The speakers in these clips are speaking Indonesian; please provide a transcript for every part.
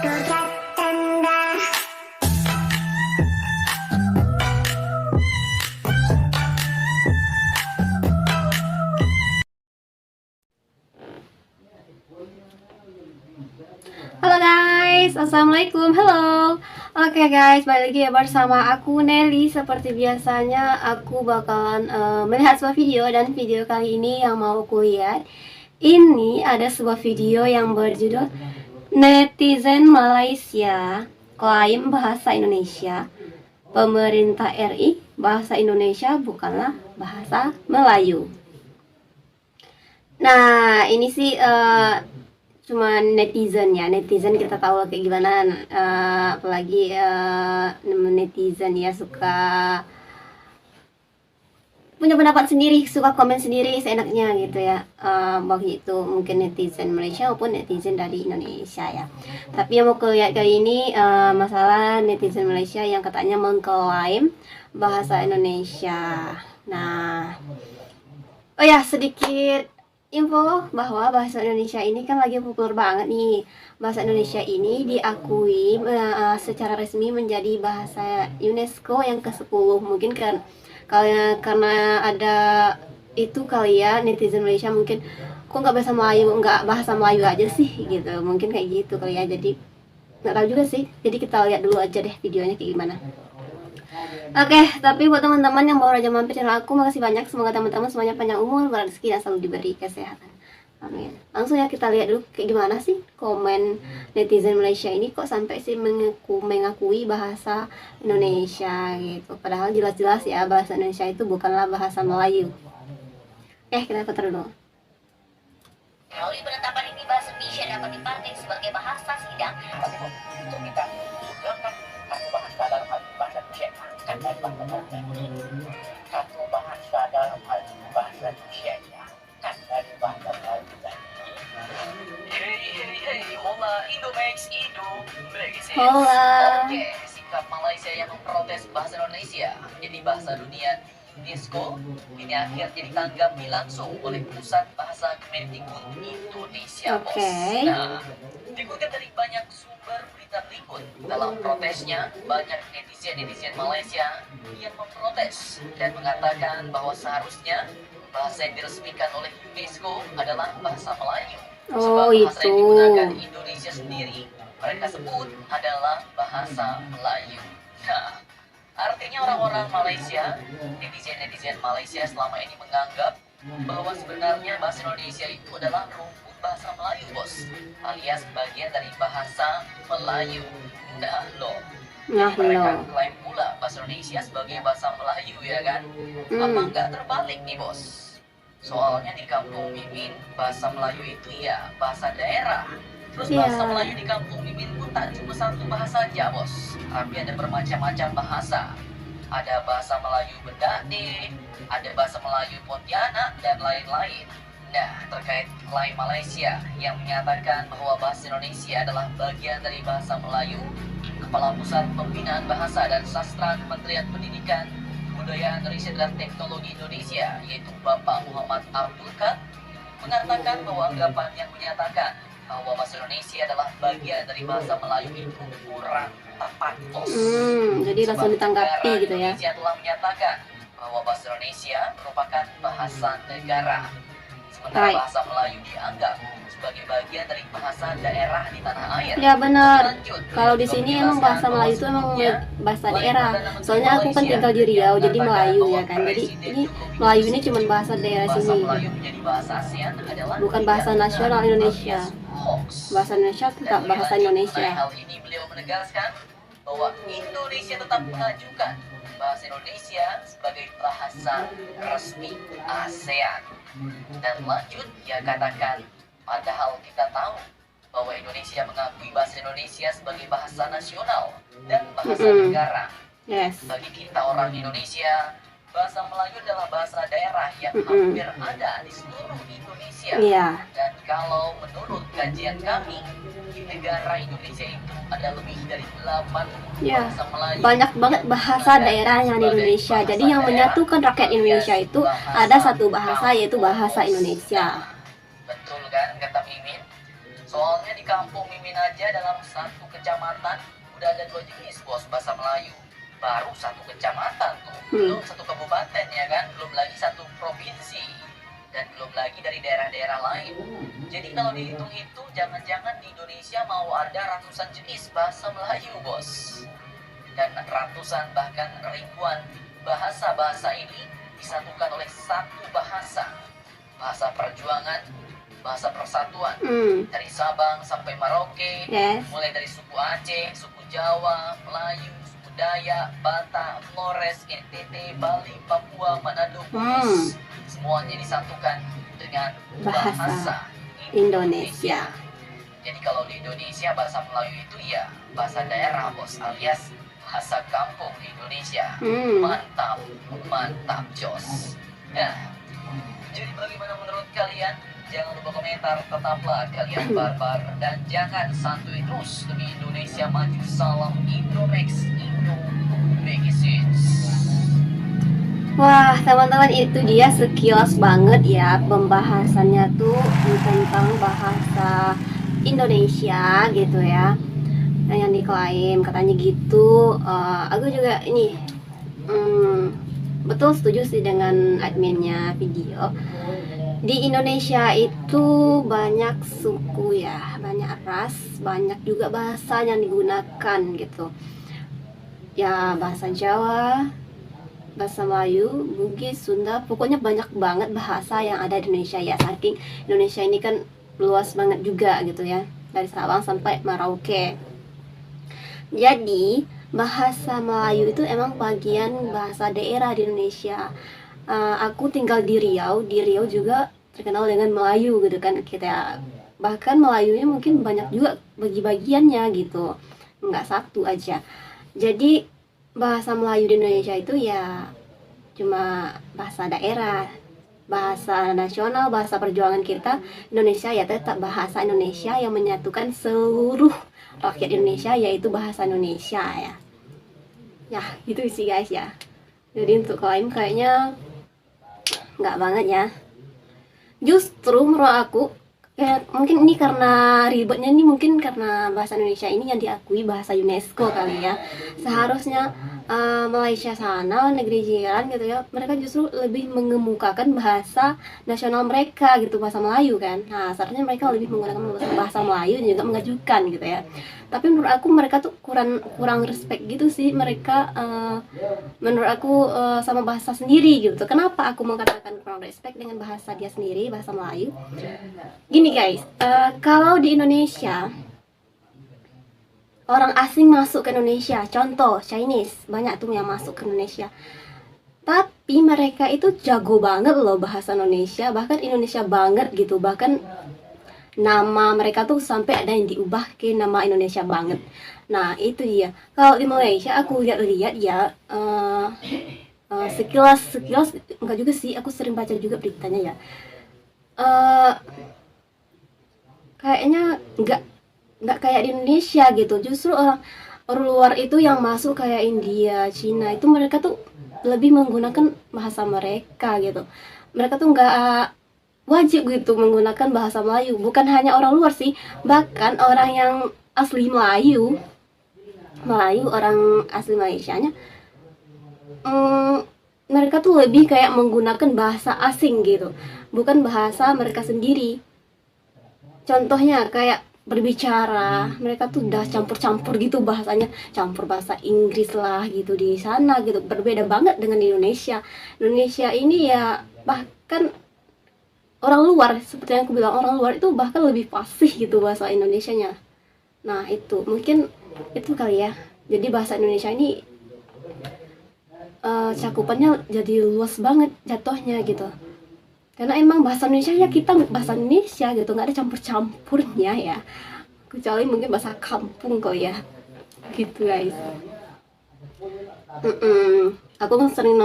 Halo guys, assalamualaikum, halo. Oke guys, balik lagi ya bersama aku Nelly. Seperti biasanya aku bakalan melihat sebuah video. Dan video kali ini yang mau aku lihat, ini ada sebuah video yang berjudul Netizen Malaysia klaim bahasa Indonesia, pemerintah RI bahasa Indonesia bukanlah bahasa Melayu. Nah ini sih cuma netizen ya, netizen kita tahu lah kayak gimana, apalagi netizen ya suka punya pendapat sendiri, suka komen sendiri seenaknya gitu ya, baik itu mungkin netizen Malaysia maupun netizen dari Indonesia ya. Tapi yang mau lihat kali ini masalah netizen Malaysia yang katanya mengklaim bahasa Indonesia. Nah, oh ya, sedikit info bahwa bahasa Indonesia ini kan lagi populer banget nih. Bahasa Indonesia ini diakui secara resmi menjadi bahasa UNESCO yang ke-10. Mungkin kan karena ada itu kali ya, netizen Malaysia mungkin kok nggak bahasa Melayu, nggak bahasa Melayu aja sih gitu. Mungkin kayak gitu kali ya. Jadi nggak tahu juga sih. Jadi kita lihat dulu aja deh videonya kayak gimana. Oke, tapi buat teman-teman yang baru aja mampir channel aku, makasih banyak. Semoga teman-teman semuanya panjang umur, berrezeki, dan selalu diberi kesehatan. Amin. Langsung ya kita lihat dulu kayak gimana sih komen netizen Malaysia ini kok sampai sih mengakui bahasa Indonesia gitu. Padahal jelas-jelas ya bahasa Indonesia itu bukanlah bahasa Melayu. Kita putar dulu. Melalui penetapan ini bahasa Indonesia dapat dipakai sebagai bahasa sidang. Untuk kita gunakan satu bahasa dalam hal bahasa Indonesia kan dari satu bahasa dalam hal bahasa Indonesia kan dari bahasa Melayu tadi. Hey, hola Indomax Indo Brexit. Hola. Oke, sikap Malaysia yang memprotes bahasa Indonesia menjadi bahasa dunia UNESCO ini akhirnya ditanggapi langsung oleh Pusat Bahasa Kemendikbud Indonesia, bos. Oke. Nah, dikutip dari banyak sumber berita berikut, dalam protesnya banyak netizen Malaysia yang memprotes dan mengatakan bahwa seharusnya bahasa yang diresmikan oleh UNESCO adalah bahasa Melayu. Sebab bahasa yang Itu. digunakan Indonesia sendiri mereka sebut adalah bahasa Melayu. Nah, artinya orang-orang Malaysia, netizen Malaysia selama ini menganggap bahwa sebenarnya bahasa Indonesia itu adalah rumpun bahasa Melayu, bos, alias bagian dari bahasa Melayu. Nah loh, mereka klaim pula bahasa Indonesia sebagai bahasa Melayu, ya kan? Apa nggak terbalik nih, bos? Soalnya di kampung Mimin, bahasa Melayu itu ya bahasa daerah. Terus bahasa Melayu di kampung Mimin pun tak cuma satu bahasa saja, bos, tapi ada bermacam-macam bahasa. Ada bahasa Melayu Bendade, ada bahasa Melayu Pontianak, dan lain-lain. Nah, terkait klaim Malaysia yang menyatakan bahwa bahasa Indonesia adalah bagian dari bahasa Melayu, Kepala Pusat Pembinaan Bahasa dan Sastra Kementerian Pendidikan, Kebudayaan, Riset dan Teknologi Indonesia, yaitu Bapak Muhammad Abdul Kad, mengatakan bahwa anggapan yang menyatakan bahwa bahasa Indonesia adalah bagian dari bahasa Melayu itu kurang tepat, bos. Jadi langsung ditanggapi gitu ya. Indonesia telah menyatakan bahwa bahasa Indonesia merupakan bahasa negara, sementara bahasa Melayu dianggap sebagai bagian dari bahasa daerah di tanah air. Ya benar. Kalau di sini emang bahasa Melayu itu emang bahasa daerah. Soalnya aku kan tinggal di Riau, jadi Melayu ya kan. Jadi ini Melayu ini cuma bahasa daerah sini. Bukan bahasa nasional Indonesia. Bahasa Indonesia tetap bahasa Indonesia. Hal ini beliau menegaskan bahwa Indonesia tetap mengajukan bahasa Indonesia sebagai bahasa resmi ASEAN. Dan lanjut, ia katakan, padahal kita tahu bahwa Indonesia mengakui bahasa Indonesia sebagai bahasa nasional dan bahasa negara. Bagi kita orang Indonesia, bahasa Melayu adalah bahasa daerah yang hampir ada di seluruh Indonesia. Dan kalau menurut kajian kami, di negara Indonesia itu ada lebih dari 80 bahasa Melayu. Banyak banget bahasa daerah yang di Indonesia. Jadi yang menyatukan rakyat Indonesia itu ada satu bahasa, yaitu bahasa Indonesia. Betul kan kata Mimin? Soalnya di kampung Mimin aja dalam satu kecamatan udah ada 2 jenis bos bahasa Melayu. Baru satu kecamatan tuh, belum satu kabupaten ya kan, belum lagi satu provinsi, dan belum lagi dari daerah-daerah lain. Jadi kalau dihitung-hitung, jangan-jangan di Indonesia mau ada ratusan jenis bahasa Melayu bos. Dan ratusan bahkan ribuan bahasa-bahasa ini disatukan oleh satu bahasa. Bahasa perjuangan, bahasa persatuan. Dari Sabang sampai Merauke, Yes. mulai dari suku Aceh, suku Jawa, Melayu, suku Dayak, Batak, Flores, NTT, Bali, Papua, Manado, Bugis, semuanya disatukan dengan bahasa Indonesia. Jadi kalau di Indonesia bahasa Melayu itu ya bahasa daerah bos, alias bahasa kampung di Indonesia. Mantap, mantap jos. Nah, jadi bagaimana menurut kalian? Jangan lupa komentar, tetaplah kalian barbar dan jangan santuy terus demi Indonesia maju. Salam Indomax, Indomagazines. Wah, teman-teman, itu dia sekilas banget ya pembahasannya tuh tentang bahasa Indonesia gitu ya. Nah, yang diklaim katanya gitu. Aku juga ini betul setuju sih dengan adminnya video. Di Indonesia itu banyak suku ya, banyak ras, banyak juga bahasa yang digunakan gitu. Ya, bahasa Jawa, bahasa Melayu, Bugis, Sunda, pokoknya banyak banget bahasa yang ada di Indonesia ya. Saking Indonesia ini kan luas banget juga gitu ya, dari Sabang sampai Merauke. Jadi bahasa Melayu itu emang bagian bahasa daerah di Indonesia. Aku tinggal di Riau juga terkenal dengan Melayu gitu kan, kita bahkan Melayunya mungkin banyak juga bagi-bagiannya gitu, nggak satu aja. Jadi bahasa Melayu di Indonesia itu ya cuma bahasa daerah, bahasa nasional, bahasa perjuangan kita Indonesia ya tetap bahasa Indonesia yang menyatukan seluruh rakyat Indonesia, yaitu bahasa Indonesia ya. Ya gitu sih guys ya. Jadi untuk klaim kayaknya nggak banget ya. Justru menurut aku mungkin ini karena ribetnya nih, mungkin karena bahasa Indonesia ini yang diakui bahasa UNESCO kali ya. Seharusnya Malaysia sana, negeri jiran gitu ya, mereka justru lebih mengemukakan bahasa nasional mereka gitu, bahasa Melayu kan. Nah, seharusnya mereka lebih menggunakan bahasa Melayu dan juga mengajukan gitu ya. Tapi menurut aku mereka tuh kurang respect gitu sih mereka, menurut aku sama bahasa sendiri gitu. Kenapa aku mengatakan kurang respect dengan bahasa dia sendiri, bahasa Melayu? Gini guys, kalau di Indonesia orang asing masuk ke Indonesia, contoh Chinese, banyak tuh yang masuk ke Indonesia, tapi mereka itu jago banget loh bahasa Indonesia, bahkan Indonesia banget gitu, bahkan nama mereka tuh sampai ada yang diubah ke nama Indonesia banget. Nah itu dia. Kalau di Malaysia aku lihat-lihat ya, sekilas enggak juga sih, aku sering baca juga beritanya ya, kayaknya nggak kayak di Indonesia gitu. Justru orang luar itu yang masuk kayak India, Cina, itu mereka tuh lebih menggunakan bahasa mereka gitu. Mereka tuh nggak wajib gitu menggunakan bahasa Melayu. Bukan hanya orang luar sih, bahkan orang yang asli Melayu, orang asli Malaysianya, mereka tuh lebih kayak menggunakan bahasa asing gitu, bukan bahasa mereka sendiri. Contohnya kayak berbicara, mereka tuh udah campur-campur gitu bahasanya, campur bahasa Inggris lah gitu di sana gitu. Berbeda banget dengan di Indonesia. Indonesia ini ya bahkan orang luar, seperti yang aku bilang, orang luar itu bahkan lebih fasih gitu bahasa Indonesianya. Nah itu mungkin itu kali ya. Jadi bahasa Indonesia ini cakupannya jadi luas banget jatuhnya gitu. Karena emang bahasa Indonesia ya, kita bahasa Indonesia gitu, nggak ada campur-campurnya ya, kecuali mungkin bahasa kampung kok ya gitu guys. Aku kan sering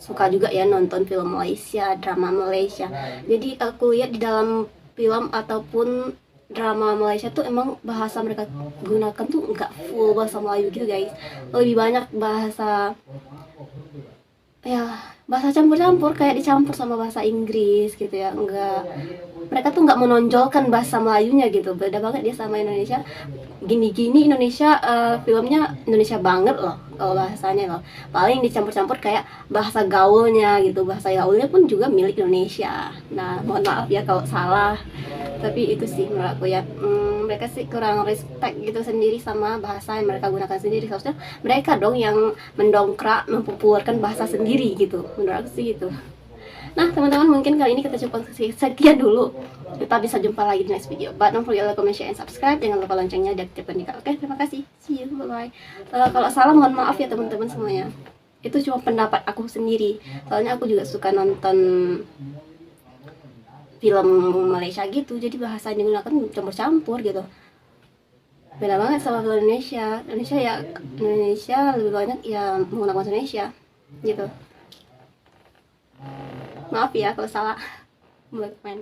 suka juga ya nonton film Malaysia, drama Malaysia. Jadi aku lihat di dalam film ataupun drama Malaysia tuh emang bahasa mereka gunakan tuh nggak full bahasa Melayu gitu guys, lebih banyak bahasa ya, bahasa campur-campur, kayak dicampur sama bahasa Inggris gitu ya. Enggak mereka tuh nggak menonjolkan bahasa Melayunya gitu. Beda banget dia sama Indonesia. Gini-gini Indonesia, filmnya Indonesia banget loh kalau bahasanya loh. Paling dicampur-campur kayak bahasa gaulnya gitu. Bahasa gaulnya pun juga milik Indonesia. Nah, mohon maaf ya kalau salah. Tapi itu sih menurut aku ya, mereka sih kurang respect gitu sendiri sama bahasa yang mereka gunakan sendiri. Seharusnya mereka dong yang mendongkrak, mempopulerkan bahasa sendiri gitu. Menurut aku sih gitu. Nah teman-teman, mungkin kali ini kita cukup sekian dulu. Kita bisa jumpa lagi di next video. But don't forget to like, comment, share, and subscribe. Jangan lupa loncengnya diaktifkan juga. Oke, terima kasih. See you, bye-bye. Kalau salah mohon maaf ya teman-teman semuanya. Itu cuma pendapat aku sendiri. Soalnya aku juga suka nonton film Malaysia gitu. Jadi bahasa yang digunakan campur-campur gitu. Beda banget sama film Indonesia. Indonesia lebih banyak ya menggunakan bahasa Indonesia gitu. Maaf ya kalau salah. Mulai main.